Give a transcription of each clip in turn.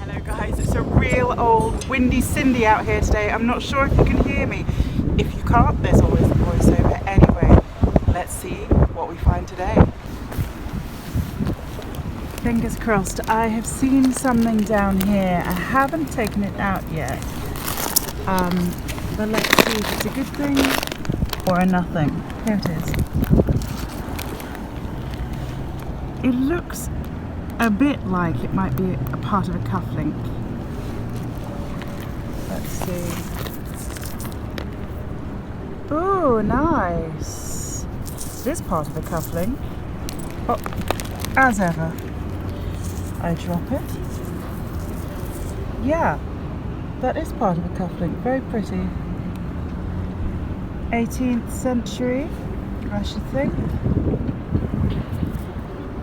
Hello guys, it's a real old windy Cindy out here today. I'm not sure if you can hear me. If you can't, there's always the voiceover. Anyway, let's see what we find today. Fingers crossed. I have seen something down here. I haven't taken it out yet. But let's see if it's a good thing or a nothing. Here it is. It looks a bit like it might be a part of a cufflink. Let's see. Oh, nice. It is part of a cufflink. Oh, as ever. I drop it. Yeah, that is part of a cufflink. Very pretty. 18th century, I should think.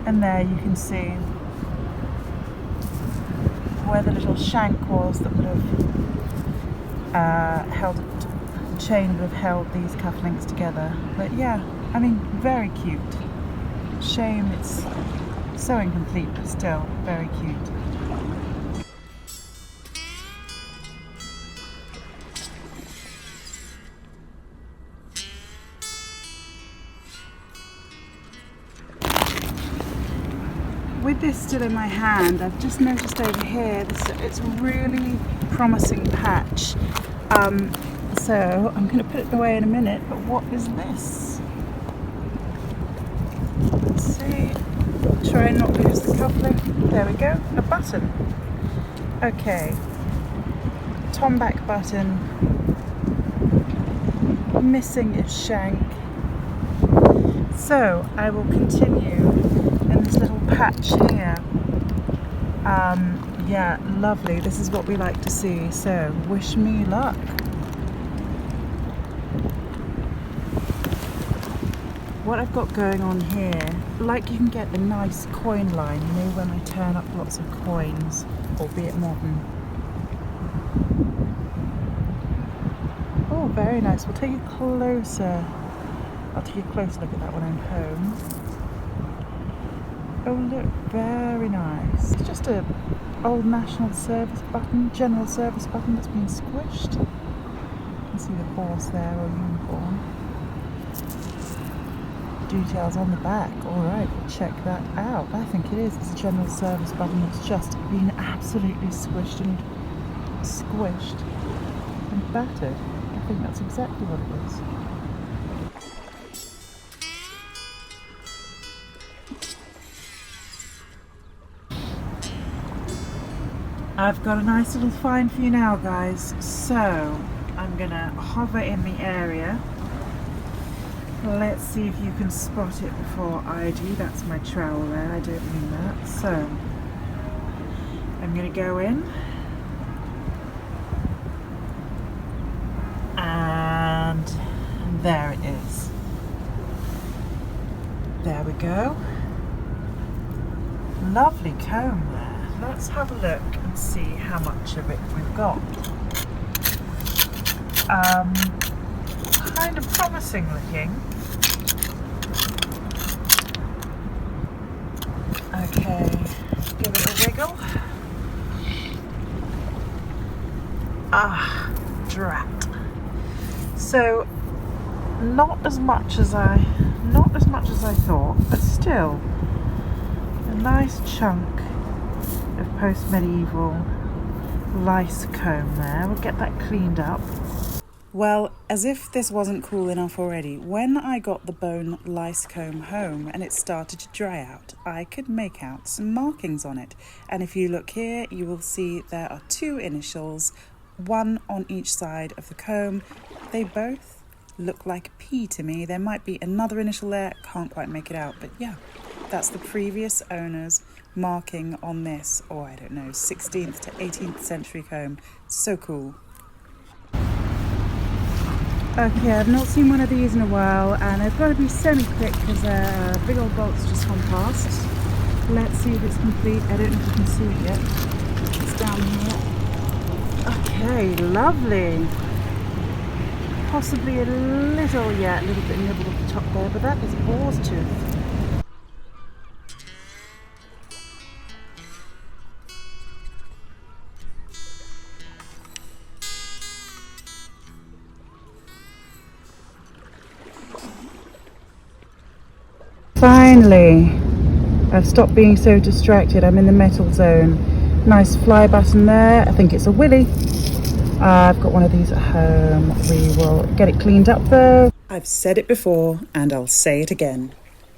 And there you can see where the little shank was that would have held the chain would have held these cufflinks together. But yeah, I mean, very cute. Shame it's so incomplete, but still very cute. With this still in my hand, I've just noticed over here, it's a really promising patch. So I'm going to put it away in a minute, but what is this? Let's see. Try and not lose the cufflink. There we go, a button. Okay. Tomback button. Missing its shank. So I will continue in this little patch here. Yeah, lovely. This is what we like to see. So wish me luck. What I've got going on here, like you can get the nice coin line, you know, when I turn up lots of coins, albeit modern. Oh, very nice. We'll take a closer. I'll take a closer look at that when I'm home. Oh look, very nice. It's just a old national service button, general service button that's been squished. You can see the horse there, or uniform. Details on the back. Alright, check that out. I think it is. It's a general service button that's just been absolutely squished and battered. I think that's exactly what it is. I've got a nice little find for you now, guys. So I'm gonna hover in the area. Let's see if you can spot it before I do. That's my trowel there, I don't mean that. So I'm gonna go in and there it is. There we go. Lovely comb there. Let's have a look and see how much of it we've got. Kind of promising looking. Okay, give it a wiggle. Ah, drat. So, not as much as I thought, but still a nice chunk of post-medieval lice comb there. We'll get that cleaned up. Well, as if this wasn't cool enough already, when I got the bone lice comb home and it started to dry out, I could make out some markings on it. And if you look here, you will see there are two initials, one on each side of the comb. They both look like a P to me. There might be another initial there, can't quite make it out, but yeah, that's the previous owner's marking on this, or I don't know, 16th to 18th century comb. So cool. Okay, I've not seen one of these in a while, and I've got to be semi-quick because a big old bolt's just gone past. Let's see if it's complete. I don't know if you can see it yet. It's down here. Okay, lovely. Possibly a little bit nibbled at the top there, but that is a boar's tooth. Finally, I've stopped being so distracted. I'm in the metal zone. Nice fly button there. I think it's a willy. I've got one of these at home. We will get it cleaned up though. I've said it before and I'll say it again.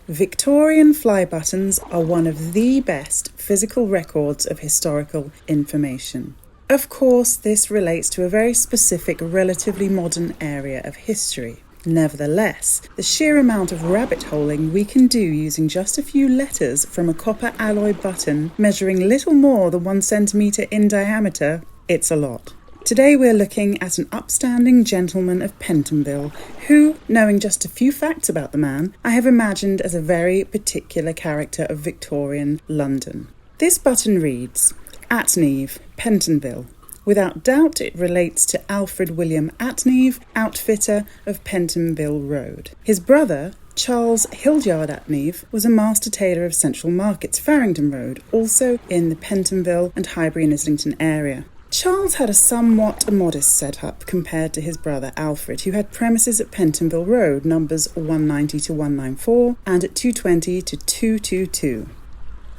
Victorian fly buttons are one of the best physical records of historical information. Of course, this relates to a very specific, relatively modern area of history. Nevertheless, the sheer amount of rabbit holing we can do using just a few letters from a copper alloy button measuring little more than 1 centimetre in diameter, it's a lot. Today we're looking at an upstanding gentleman of Pentonville who, knowing just a few facts about the man, I have imagined as a very particular character of Victorian London. This button reads, Attneave, Pentonville. Without doubt it relates to Alfred William Attneave, outfitter of Pentonville Road. His brother, Charles Hildyard Attneave, was a master tailor of Central Markets, Farringdon Road, also in the Pentonville and Highbury and Islington area. Charles had a somewhat modest setup compared to his brother Alfred, who had premises at Pentonville Road, numbers 190 to 194, and at 220 to 222.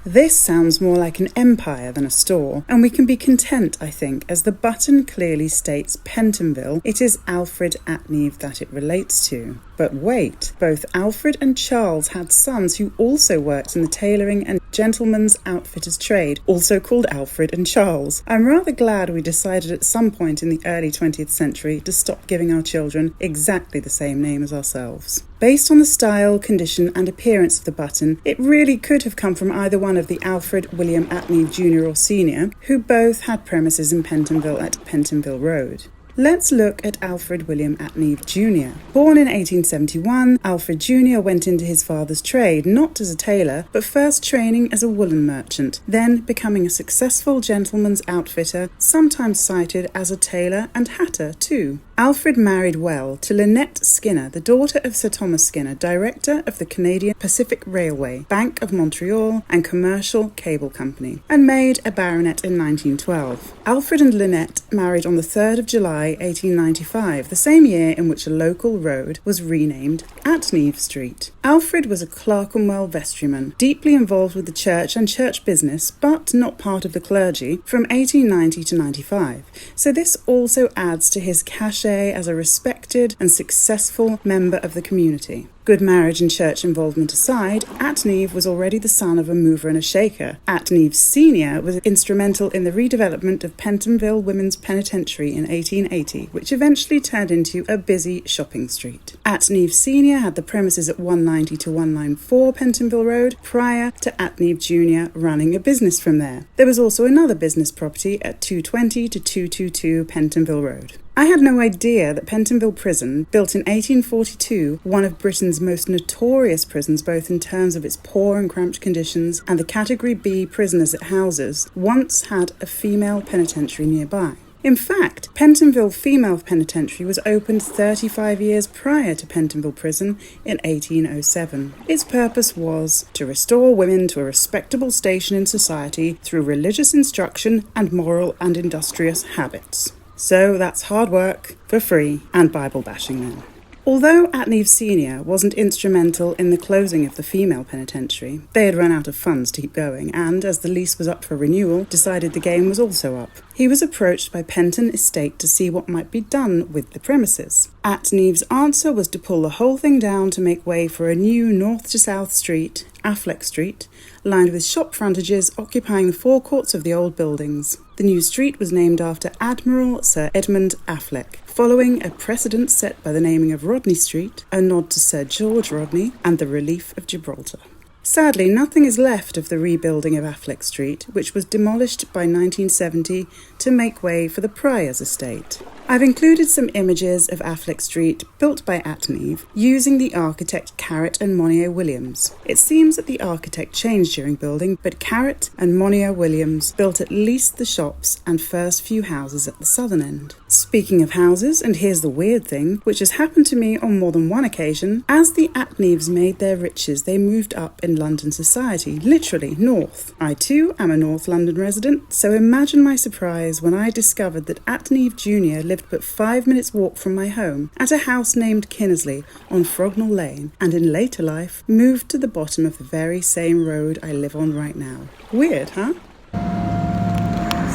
This sounds more like an empire than a store, and we can be content, I think, as the button clearly states Pentonville. It is Alfred Attneave that it relates to. But wait, both Alfred and Charles had sons who also worked in the tailoring and gentleman's outfitter's trade, also called Alfred and Charles. I'm rather glad we decided at some point in the early 20th century to stop giving our children exactly the same name as ourselves. Based on the style, condition and appearance of the button, it really could have come from either one of the Alfred William Attneave Jr. or Sr., who both had premises in Pentonville at Pentonville Road. Let's look at Alfred William Attneave Jr. Born in 1871, Alfred Jr. went into his father's trade, not as a tailor, but first training as a woolen merchant, then becoming a successful gentleman's outfitter, sometimes cited as a tailor and hatter too. Alfred married well to Lynette Skinner, the daughter of Sir Thomas Skinner, director of the Canadian Pacific Railway, Bank of Montreal and Commercial Cable Company, and made a baronet in 1912. Alfred and Lynette married on the 3rd of July 1895, the same year in which a local road was renamed Attneave Street. Alfred was a Clerkenwell vestryman, deeply involved with the church and church business, but not part of the clergy, from 1890 to 95. So this also adds to his cachet as a respected and successful member of the community. Good marriage and church involvement aside, Attneave was already the son of a mover and a shaker. Attneave Sr. was instrumental in the redevelopment of Pentonville Women's Penitentiary in 1880, which eventually turned into a busy shopping street. Attneave Sr. had the premises at 190 to 194 Pentonville Road prior to Attneave Jr. running a business from there. There was also another business property at 220 to 222 Pentonville Road. I had no idea that Pentonville Prison, built in 1842, one of Britain's most notorious prisons both in terms of its poor and cramped conditions and the Category B prisoners it houses, once had a female penitentiary nearby. In fact, Pentonville Female Penitentiary was opened 35 years prior to Pentonville Prison in 1807. Its purpose was to restore women to a respectable station in society through religious instruction and moral and industrious habits. So that's hard work for free and Bible bashing then. Although Attneave Sr. wasn't instrumental in the closing of the female penitentiary, they had run out of funds to keep going and, as the lease was up for renewal, decided the game was also up. He was approached by Penton Estate to see what might be done with the premises. Attneave's answer was to pull the whole thing down to make way for a new north to south street, Affleck Street, lined with shop frontages occupying the forecourts of the old buildings. The new street was named after Admiral Sir Edmund Affleck, following a precedent set by the naming of Rodney Street, a nod to Sir George Rodney and the relief of Gibraltar. Sadly, nothing is left of the rebuilding of Affleck Street, which was demolished by 1970 to make way for the Prior's estate. I've included some images of Affleck Street built by Attneave using the architect Carrot and Monier Williams. It seems that the architect changed during building, but Carrot and Monier Williams built at least the shops and first few houses at the southern end. Speaking of houses, and here's the weird thing, which has happened to me on more than one occasion, as the Attneaves made their riches, they moved up in London society, literally north. I too am a North London resident, so imagine my surprise when I discovered that Attneave Jr. lived lived but 5 minutes walk from my home at a house named Kinnersley on Frognall Lane, and in later life moved to the bottom of the very same road I live on right now. Weird, huh?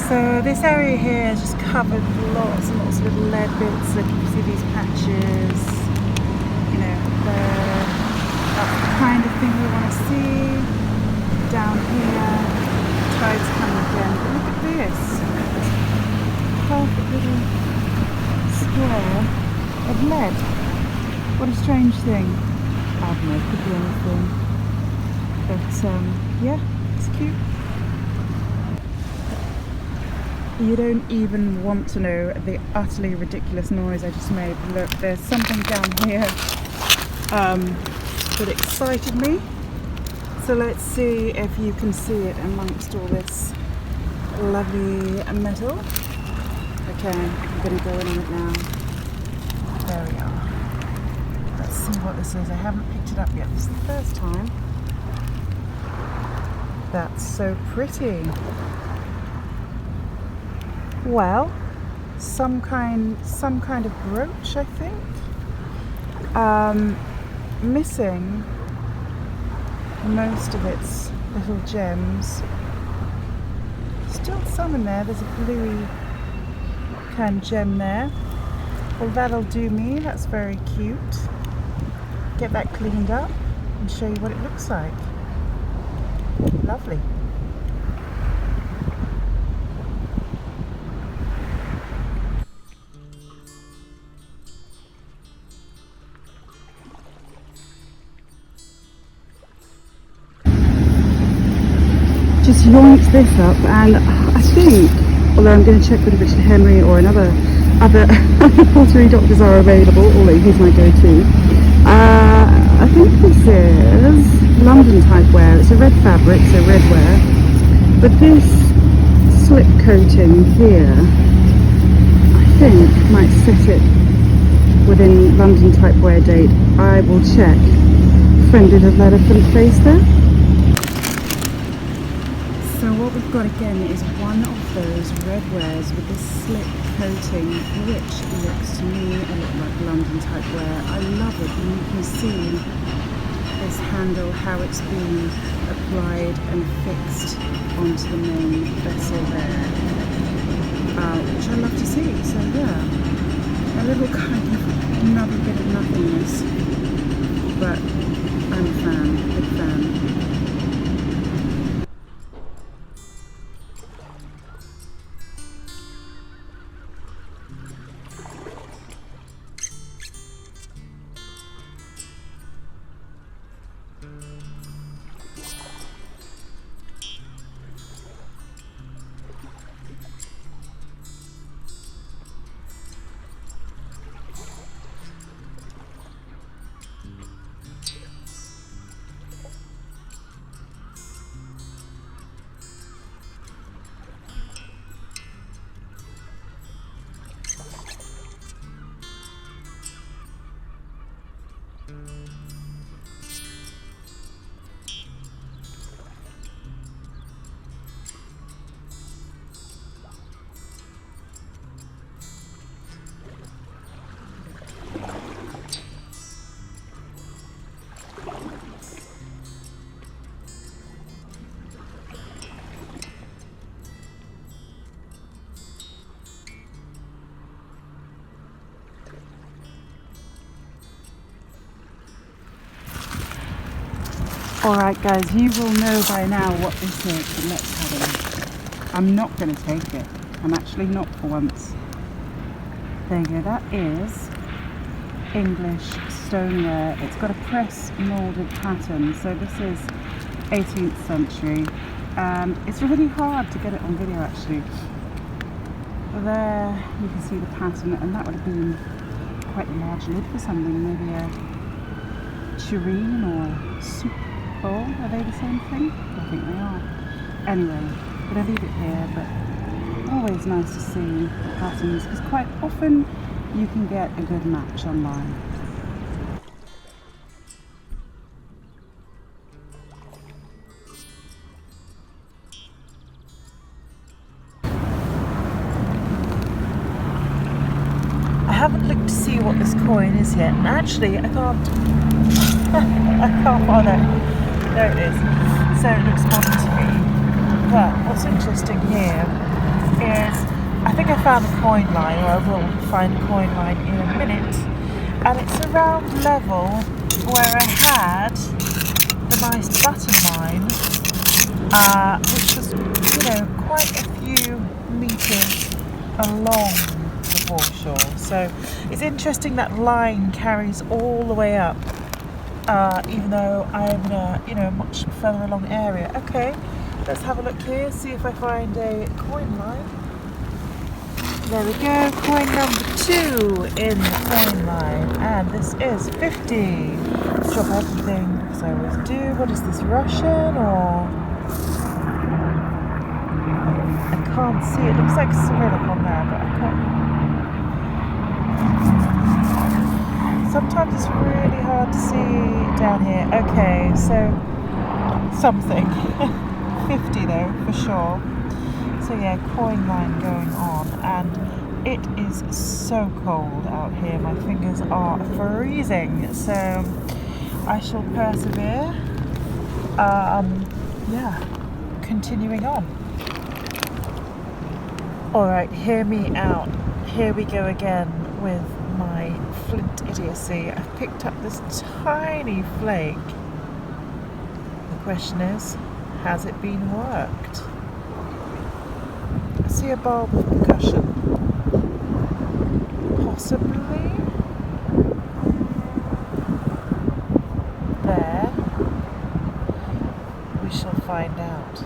So this area here is just covered with lots and lots of little lead bits. Look, you can see these patches, you know, that's the kind of thing we want to see. Down here, tide's coming again, but look at this, perfect little square of lead. What a strange thing. I don't know, it could be anything, but yeah, it's cute. You don't even want to know the utterly ridiculous noise I just made. Look, there's something down here that excited me. So let's see if you can see it amongst all this lovely metal. Okay, I'm going to go in on it now. There we are. Let's see what this is. I haven't picked it up yet. This is the first time. That's so pretty. Well, some kind of brooch, I think. Missing most of its little gems. Still some in there. There's a bluey kind of gem there. Well, that'll do me. That's very cute. Get that cleaned up and show you what it looks like. Lovely. Just yoinked this up, and I think, although I'm going to check with Richard Henry or other pottery doctors are available, although he's my go-to. I think this is London type wear. It's a red fabric, so red wear, but this slip coating here I think might set it within London type wear date. I will check. Friendly little elephant face there. So what we've got again is one of those red wares with this slip coating, which looks to me a little like London type wear. I love it, and you can see this handle, how it's been applied and fixed onto the main vessel there, which I love to see. So yeah, a little kind of another bit of nothingness, but I'm a fan, big fan. Alright guys, you will know by now what this is, but let's have a look. I'm not going to take it. I'm actually not for once. There you go, that is English stoneware. It's got a press moulded pattern, so this is 18th century, and it's really hard to get it on video actually. There you can see the pattern, and that would have been quite a large lid for something, maybe a tureen or soup bowl. Are they the same thing? I think they are. Anyway, I'm going to leave it here, but always nice to see the patterns, because quite often you can get a good match online. haven't looked to see what this coin is yet, and actually I can't find it. There it is. So it looks modern to me. But what's interesting here is I think I found a coin line, or I will find a coin line in a minute, and it's around level where I had the nice button line, which was, quite a few meters along the foreshore. So it's interesting that line carries all the way up, even though I'm in a much further along area. Okay, let's have a look here, see if I find a coin line. There we go, coin number 2 in the coin line, and this is 50. Drop everything, because I always do. What is this, Russian, or? I can't see, it looks like Cyrillic on there, but I can't. Sometimes it's really hard to see down here. Okay, so something. 50 though, for sure. So yeah, coin line going on, and it is so cold out here. My fingers are freezing, so I shall persevere. Continuing on. Alright, hear me out. Here we go again with my flint idiocy. I've picked up this tiny flake. The question is, has it been worked? I see a bulb with percussion. Possibly. There. We shall find out.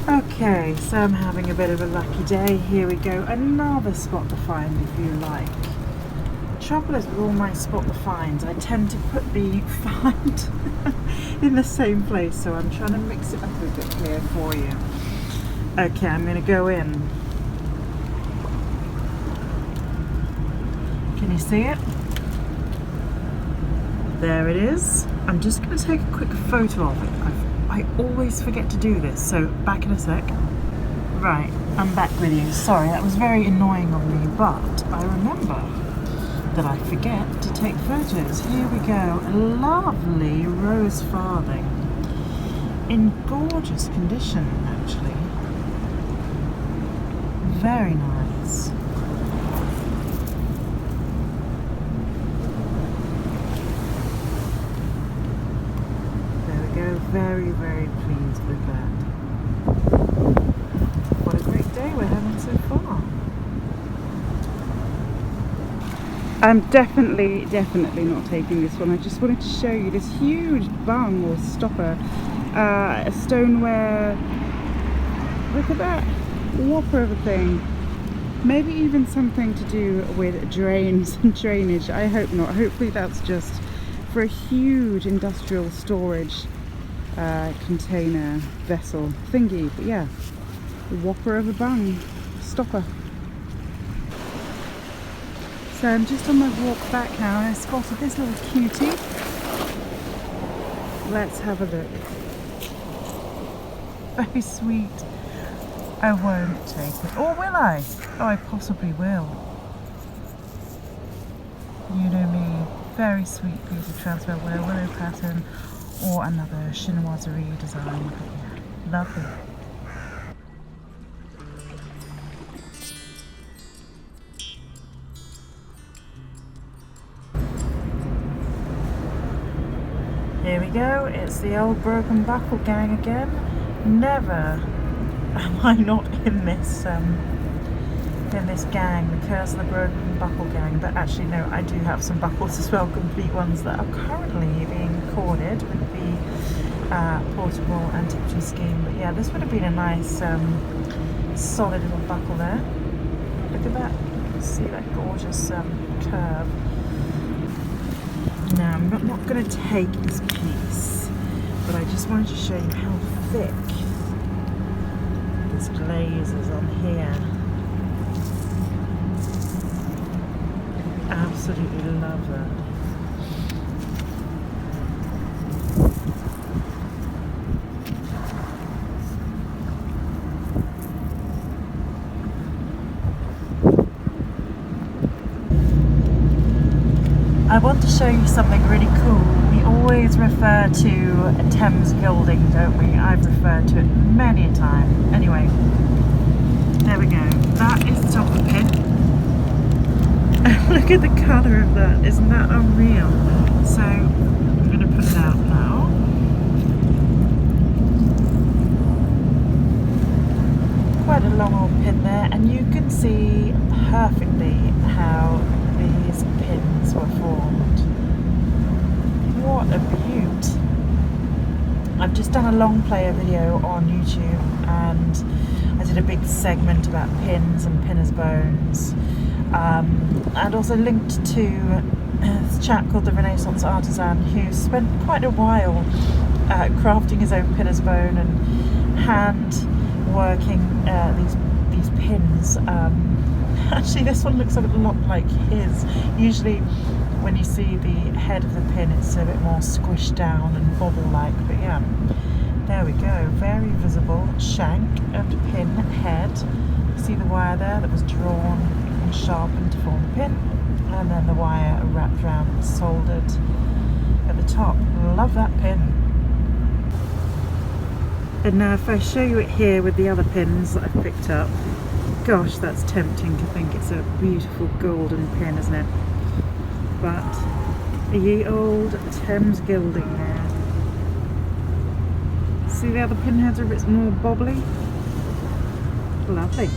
Okay, so I'm having a bit of a lucky day. Here we go, another spot to find, if you like. The trouble is with all my spot to finds, I tend to put the find in the same place, so I'm trying to mix it up a bit here for you. Okay, I'm going to go in. Can you see it? There it is. I'm just going to take a quick photo of it. I always forget to do this, so back in a sec. Right, I'm back with you. Sorry, that was very annoying of me, but I remember that I forget to take photos. Here we go, a lovely rose farthing. In gorgeous condition, actually. Very nice. Very, very pleased with that. What a great day we're having so far. I'm definitely not taking this one. I just wanted to show you this huge bung or stopper, a stoneware. Look at that whopper of a thing. Maybe even something to do with drains and drainage. I hope not. Hopefully that's just for a huge industrial storage container vessel thingy, but yeah, the whopper of a bung stopper. So I'm just on my walk back now, and I spotted this little cutie. Let's have a look. Very sweet. I won't take it, or will I? Oh, I possibly will. You know me. Very sweet piece of transfer willow pattern, or another chinoiserie design. But yeah, lovely. Here we go, it's the old broken buckle gang again. Never am I not in this gang, the curse of the broken buckle gang. But actually no, I do have some buckles as well, complete ones that are currently being recorded with the portable antiquity scheme. But yeah, this would have been a nice solid little buckle there. Look at that, see that gorgeous curve. Now I'm not going to take this piece, but I just wanted to show you how thick this glaze is on here. Absolutely love that. I want to show you something really cool. We always refer to Thames gilding, don't we? I've referred to it many a time. Anyway, there we go. That is the top of the pin. Look at the colour of that. Isn't that unreal? So I'm going to put it out now. Quite a long old pin there, and you can see perfectly how these pins were formed. What a beaut. I've just done a long player video on YouTube, and I did a big segment about pins and pinners' bones, and also linked to this chap called the Renaissance Artisan who spent quite a while crafting his own pinner's bone and hand working these pins. Actually, this one looks a lot like his. Usually when you see the head of the pin, it's a bit more squished down and bobble-like, but yeah, there we go. Very visible shank and pin head. You see the wire there that was drawn and sharpened to form the pin, and then the wire wrapped around and soldered at the top. Love that pin. And now if I show you it here with the other pins that I've picked up, gosh, that's tempting to think it's a beautiful golden pin, isn't it? But ye old Thames gilding there. See the other pinheads are a bit more bobbly? Lovely.